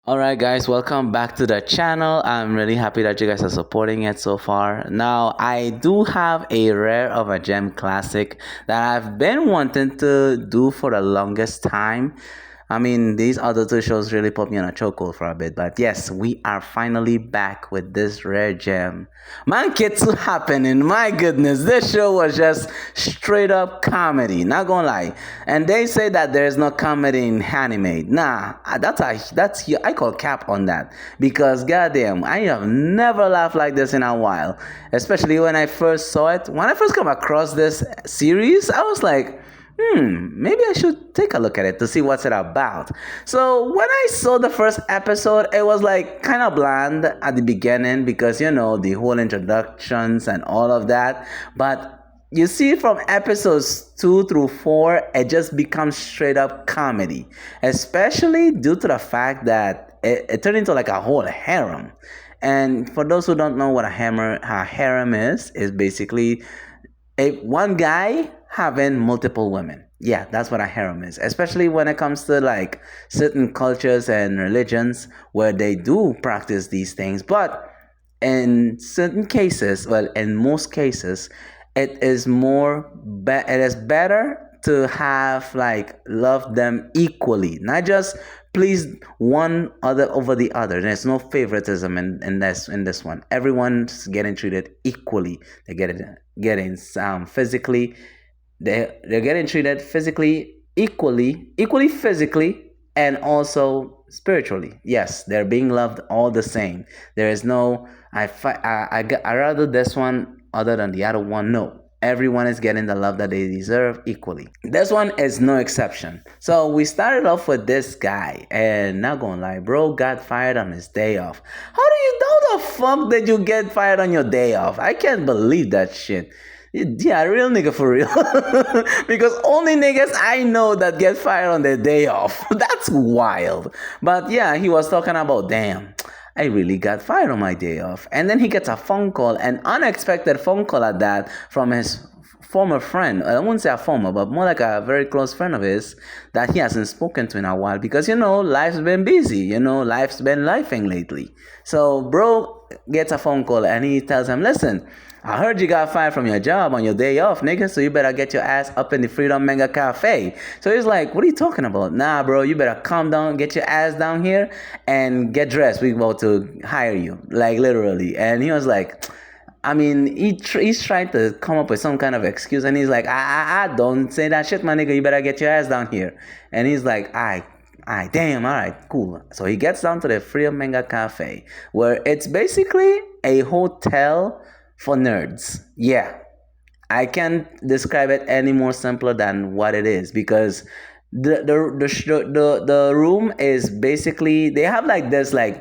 All right, guys, welcome back to the channel. I'm really happy that you guys are supporting it so far. Now, I do have a rare of a gem classic that I've been wanting to do for the longest time. I mean, these other two shows really put me on a chokehold for a bit, but yes, we are finally back with this rare gem. Mankitsu happening. My goodness, this show was just straight up comedy. Not gonna lie. And they say that there's no comedy in anime. Nah, I call cap on that because goddamn, I have never laughed like this in a while. Especially when I first saw it. When I first come across this series, I was like, maybe I should take a look at it to see what's it about. So when I saw the first episode, it was like kind of bland at the beginning because the whole introductions and all of that. But you see from episodes 2 through 4, it just becomes straight up comedy, especially due to the fact that it turned into like a whole harem. And for those who don't know what a harem is basically one guy having multiple women. Yeah, that's what a harem is. Especially when it comes to like certain cultures and religions where they do practice these things. But in certain cases, well, in most cases, it is better to have like love them equally, not just please one other over the other. There's no favoritism in this one. Everyone's getting treated equally. They getting physically. They're getting treated physically equally physically and also spiritually. Yes, they're being loved all the same. There is no I rather this one other than the other one. No, everyone is getting the love that they deserve equally. This one is no exception. So we started off with this guy, and not gonna lie, bro got fired on his day off. How the fuck did you get fired on your day off? I can't believe that shit. Yeah, real nigga for real. Because only niggas I know that get fired on their day off. That's wild. But yeah, he was talking about, damn, I really got fired on my day off. And then he gets a phone call, an unexpected phone call at that, from his former friend. I wouldn't say a former, but more like a very close friend of his that he hasn't spoken to in a while because, life's been busy. Life's been lifing lately. So, bro gets a phone call and he tells him, listen, I heard you got fired from your job on your day off, nigga, so you better get your ass up in the Freedom Manga Cafe. So he's like, what are you talking about? Nah, bro, you better calm down, get your ass down here, and get dressed. We're about to hire you, like literally. And he was like, I mean, he's trying to come up with some kind of excuse, and he's like, I don't say that shit, my nigga, you better get your ass down here. And he's like, damn, all right, cool. So he gets down to the Freedom Manga Cafe, where it's basically a hotel for nerds. Yeah, I can't describe it any more simpler than what it is because the room is basically they have like this like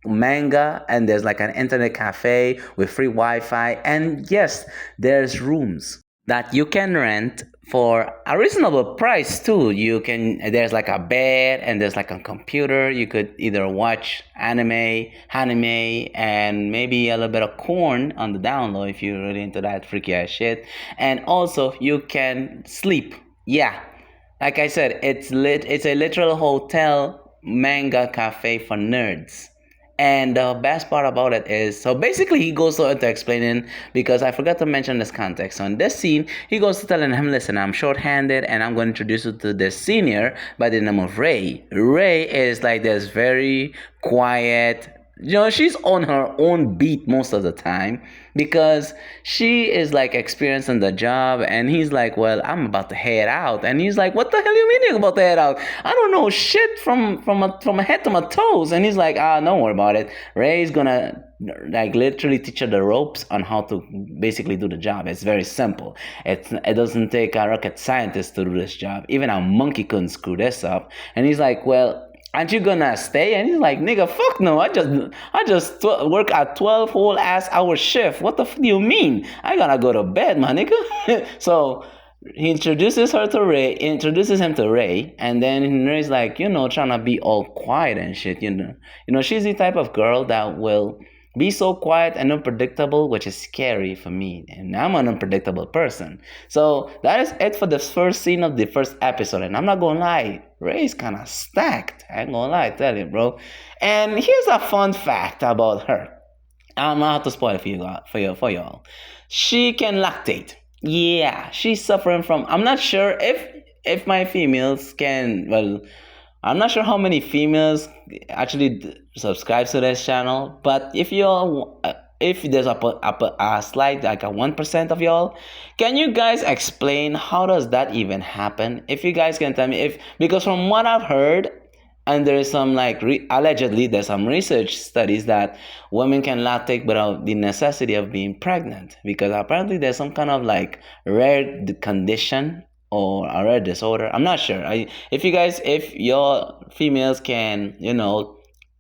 manga and there's like an internet cafe with free Wi-Fi, and yes, there's rooms that you can rent for a reasonable price too. There's like a bed and there's like a computer. You could either watch anime, and maybe a little bit of corn on the down low if you're really into that freaky ass shit. And also you can sleep. Yeah, like I said, it's a literal hotel manga cafe for nerds. And the best part about it is, so basically he goes into explaining, because I forgot to mention this context. So in this scene, he goes to telling him, listen, I'm short-handed and I'm going to introduce you to this senior by the name of Ray. Ray is like this very quiet, she's on her own beat most of the time because she is like experiencing the job, and he's like, well, I'm about to head out. And he's like, what the hell you mean you're about to head out? I don't know shit from my head to my toes. And he's like, don't worry about it. Ray's gonna like literally teach her the ropes on how to basically do the job. It's very simple. It doesn't take a rocket scientist to do this job. Even a monkey couldn't screw this up. And he's like, well, aren't you gonna stay? And he's like, nigga, fuck no. I just work a 12 whole ass hour shift. What the fuck do you mean? I gotta go to bed, my nigga. So he introduces him to Ray, and then Ray's like, trying to be all quiet and shit, she's the type of girl that will be so quiet and unpredictable, which is scary for me. And I'm an unpredictable person. So that is it for the first scene of the first episode. And I'm not gonna lie, Ray's kind of stacked. I ain't gonna lie, tell you, bro. And here's a fun fact about her. I'm not have to spoil it for you, for y'all. She can lactate. Yeah, she's suffering from. I'm not sure if my females can. Well, I'm not sure how many females actually subscribe to this channel, but if there's a slight like a 1% of y'all, can you guys explain how does that even happen? If you guys can tell me, if because from what I've heard, and there is some like allegedly there's some research studies that women can lactate without the necessity of being pregnant, because apparently there's some kind of like rare condition or a rare disorder. I'm not sure. If you guys, if your females can,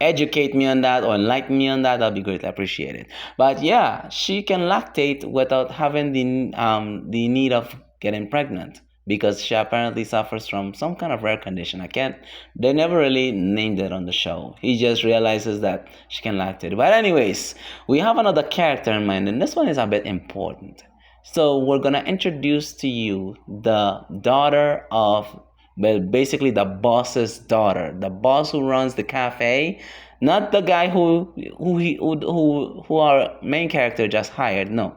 educate me on that or enlighten me on that, that'd be greatly appreciated. But yeah, she can lactate without having the need of getting pregnant, because she apparently suffers from some kind of rare condition. I can't. They never really named it on the show. He just realizes that she can lactate. But anyways, we have another character in mind, and this one is a bit important. So we're gonna introduce to you the daughter of, well, basically the boss's daughter, the boss who runs the cafe, not the guy who our main character just hired. No,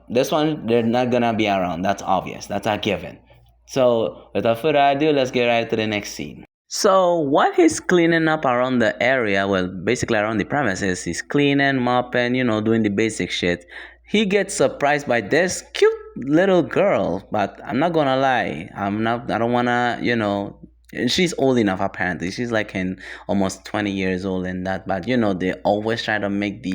this one they're not gonna be around. That's obvious. That's a given. So without further ado, let's get right to the next scene. So while he's cleaning up around the area, well, basically around the premises, he's cleaning, mopping, doing the basic shit. He gets surprised by this cute little girl, but I'm not gonna lie, I don't wanna, she's old enough apparently. She's like in almost 20 years old and that, but they always try to make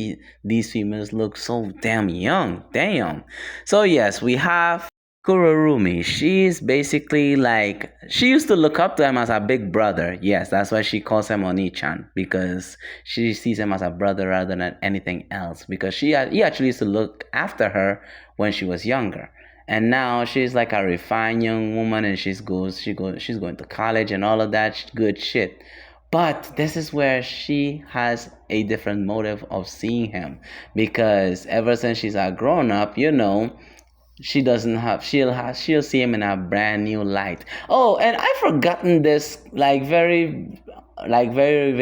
these females look so damn young. Damn. So yes, we have Kururumi. She's basically like, she used to look up to him as a big brother. Yes, that's why she calls him Oni-chan, because she sees him as a brother rather than anything else, because he actually used to look after her when she was younger. And now she's like a refined young woman, and she's going to college and all of that good shit. But this is where she has a different motive of seeing him, because ever since she's a grown up, she doesn't have she'll see him in a brand new light. Oh, and I've forgotten this very very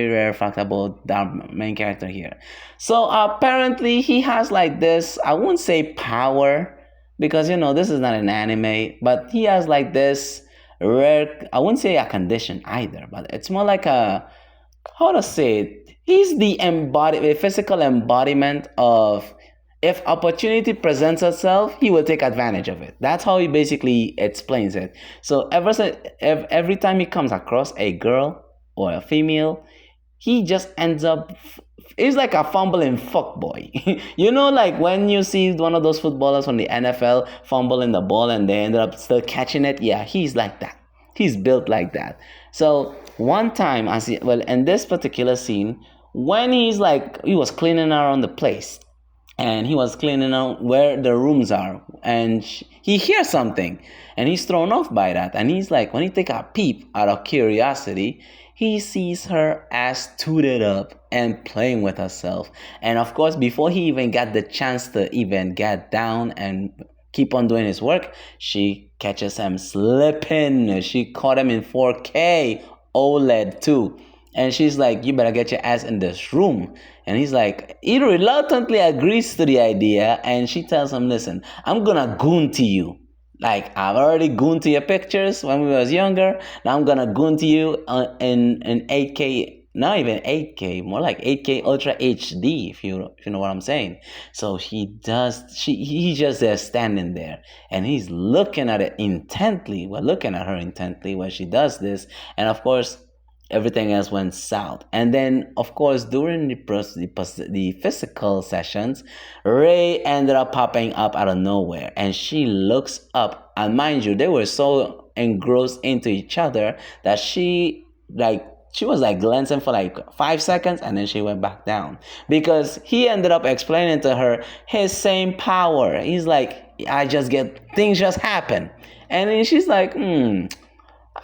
rare fact about the main character here. So apparently he has like this, I wouldn't say power, because this is not an anime, but he has like this rare, I wouldn't say a condition either, but it's more like a, how to say it, he's the physical embodiment of, if opportunity presents itself, he will take advantage of it. That's how he basically explains it. So every time he comes across a girl or a female, he just ends up, he's like a fumbling fuckboy. Like when you see one of those footballers from the NFL fumbling the ball and they end up still catching it. Yeah, he's like that. He's built like that. So one time, in this particular scene, when he was cleaning around the place, and he was cleaning out where the rooms are, and he hears something, and he's thrown off by that, and he's like, when he take a peep out of curiosity, he sees her ass tooted up and playing with herself. And of course, before he even got the chance to even get down and keep on doing his work, she catches him slipping. She caught him in 4K OLED too. And she's like, you better get your ass in this room. And he's like, he reluctantly agrees to the idea. And she tells him, listen, I'm gonna goon to you. Like, I've already gooned to your pictures when we was younger. Now I'm gonna goon to you in 8K, not even 8K, more like 8K Ultra HD, if you know what I'm saying. So he's just there standing there, and he's looking at it intently. We're looking at her intently when she does this, and of course, everything else went south. And then, of course, during the physical sessions, Ray ended up popping up out of nowhere, and she looks up. And mind you, they were so engrossed into each other that she was like glancing for like 5 seconds, and then she went back down, because he ended up explaining to her his same power. He's like, I just get things just happen. And then she's like,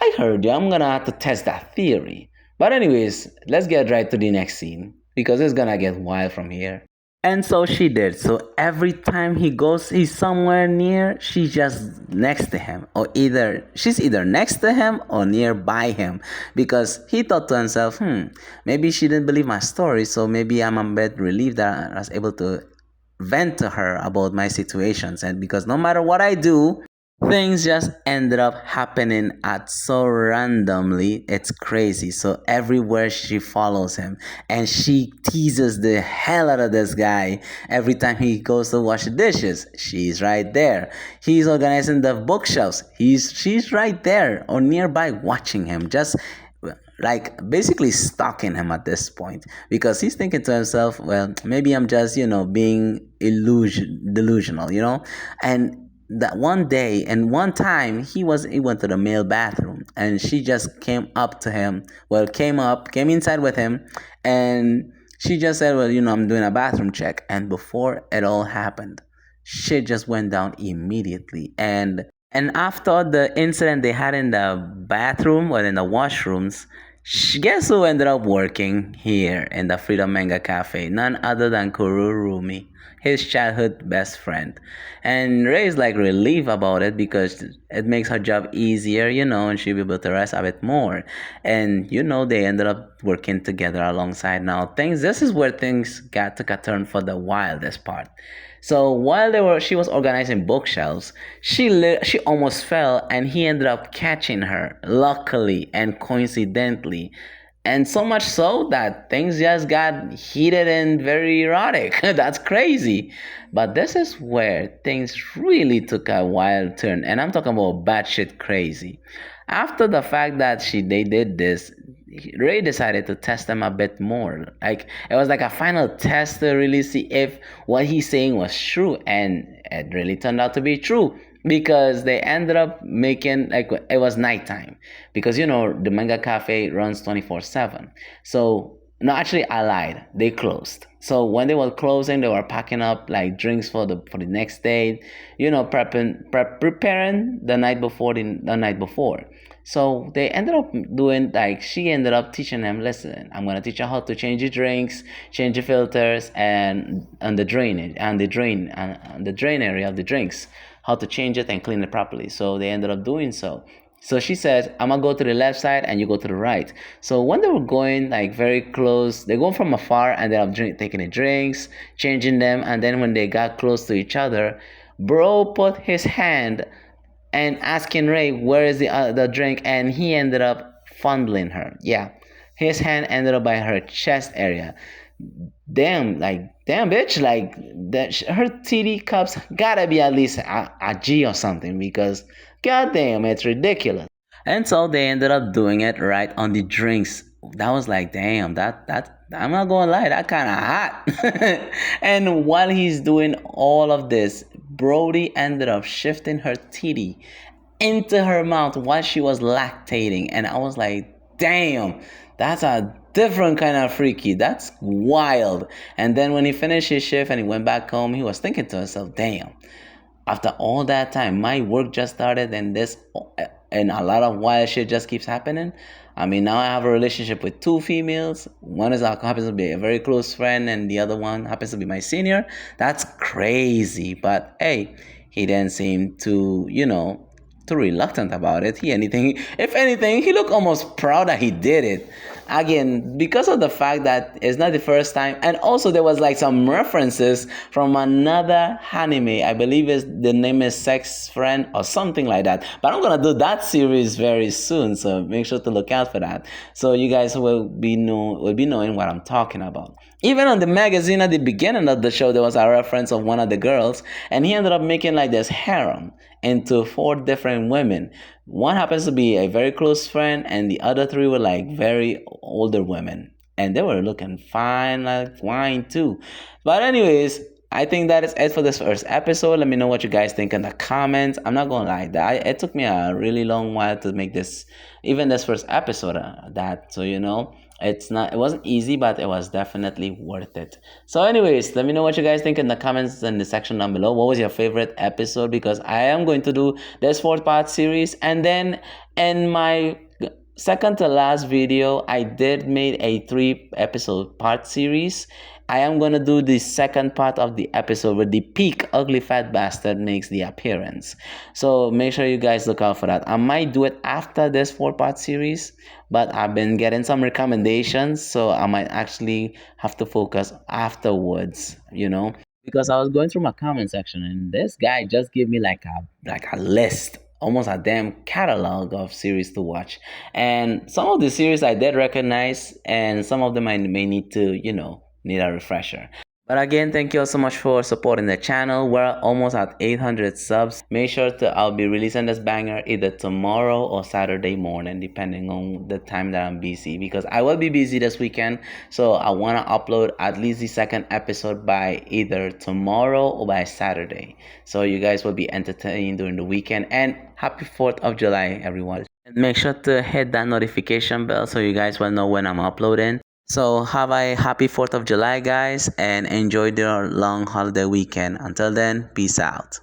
I heard you. I'm gonna have to test that theory. But anyways, let's get right to the next scene. because it's gonna get wild from here. And so she did. So every time he goes, he's somewhere near, she's just next to him. Or either she's either next to him or nearby him. Because he thought to himself, maybe she didn't believe my story, so maybe I'm a bit relieved that I was able to vent to her about my situations. And because no matter what I do, things just ended up happening at so randomly. It's crazy. So everywhere she follows him, and she teases the hell out of this guy every time he goes to wash the dishes. She's right there. He's organizing the bookshelves. She's right there or nearby watching him. Just like basically stalking him at this point, because he's thinking to himself, well, maybe I'm just being delusional, and that one day and one time he went to the male bathroom, and she just came up to him, well, came inside with him, and she just said, well, I'm doing a bathroom check. And before it all happened, shit just went down immediately. And after the incident they had in the bathroom or in the washrooms, guess who ended up working here in the Freedom Manga Cafe? None other than Kururumi, his childhood best friend. And Ray is like relieved about it because it makes her job easier, and she'll be able to rest a bit more. And they ended up working together alongside. Now this is where things took a turn for the wildest part. So while she was organizing bookshelves, she almost fell, and he ended up catching her, luckily and coincidentally, and so much so that things just got heated and very erotic. That's crazy. But this is where things really took a wild turn, and I'm talking about batshit crazy. After the fact that they did this, Ray decided to test them a bit more. Like it was like a final test to really see if what he's saying was true, and it really turned out to be true, because they ended up making, like, it was nighttime, because the manga cafe runs 24/7. So no, actually I lied, they closed. So when they were closing, they were packing up like drinks for the next day, preparing the night before. So they ended up doing, like, she ended up teaching them, listen, I'm gonna teach you how to change your drinks, change your filters, and the drainage and the drain area of the drinks, how to change it and clean it properly. So they ended up doing so. So she says, I'm gonna go to the left side and you go to the right. So when they were going like very close, they go from afar and they're taking the drinks, changing them, and then when they got close to each other, bro put his hand and asking Ray where is the drink, and he ended up fondling her. Yeah, his hand ended up by her chest area. Damn, bitch, like that. Her TD cups gotta be at least a G or something, because goddamn, it's ridiculous. And so they ended up doing it right on the drinks. That was like, damn, that I'm not gonna lie, that kind of hot. And while he's doing all of this, Brody ended up shifting her titty into her mouth while she was lactating, and I was like, damn, that's a different kind of freaky. That's wild. And then when he finished his shift and he went back home, he was thinking to himself, damn, after all that time, my work just started, and a lot of wild shit just keeps happening. I mean, now I have a relationship with two females. One happens to be a very close friend, and the other one happens to be my senior. That's crazy. But hey, he didn't seem too reluctant about it. If anything, he looked almost proud that he did it. Again, because of the fact that it's not the first time, and also there was like some references from another anime. I believe the name is Sex Friend or something like that. But I'm gonna do that series very soon, so make sure to look out for that. So you guys will be knowing what I'm talking about. Even on the magazine at the beginning of the show, there was a reference of one of the girls, and he ended up making like this harem into 4 different women. One happens to be a very close friend, and the other 3 were like very older women, and they were looking fine like wine too. But anyways, I think that is it for this first episode. Let me know what you guys think in the comments. I'm not gonna lie, it took me a really long while to make this, even this first episode. It wasn't easy, but it was definitely worth it. So anyways, let me know what you guys think in the comments in the section down below. What was your favorite episode? Because I am going to do this 4-part series, and then in my second to last video, I did made a 3 episode part series. I am gonna do the second part of the episode where the peak ugly fat bastard makes the appearance. So make sure you guys look out for that. I might do it after this 4 part series, but I've been getting some recommendations, so I might actually have to focus afterwards, because I was going through my comment section and this guy just gave me like a list, almost a damn catalog of series to watch. And some of the series I did recognize, and some of them I may need to, need a refresher. But again, thank you all so much for supporting the channel. We're almost at 800 subs. Make sure I'll be releasing this banger either tomorrow or Saturday morning, depending on the time that I'm busy, because I will be busy this weekend. So I want to upload at least the second episode by either tomorrow or by Saturday. So you guys will be entertained during the weekend. And happy 4th of July, everyone. And make sure to hit that notification bell so you guys will know when I'm uploading. So have a happy 4th of July, guys, and enjoy your long holiday weekend. Until then, peace out.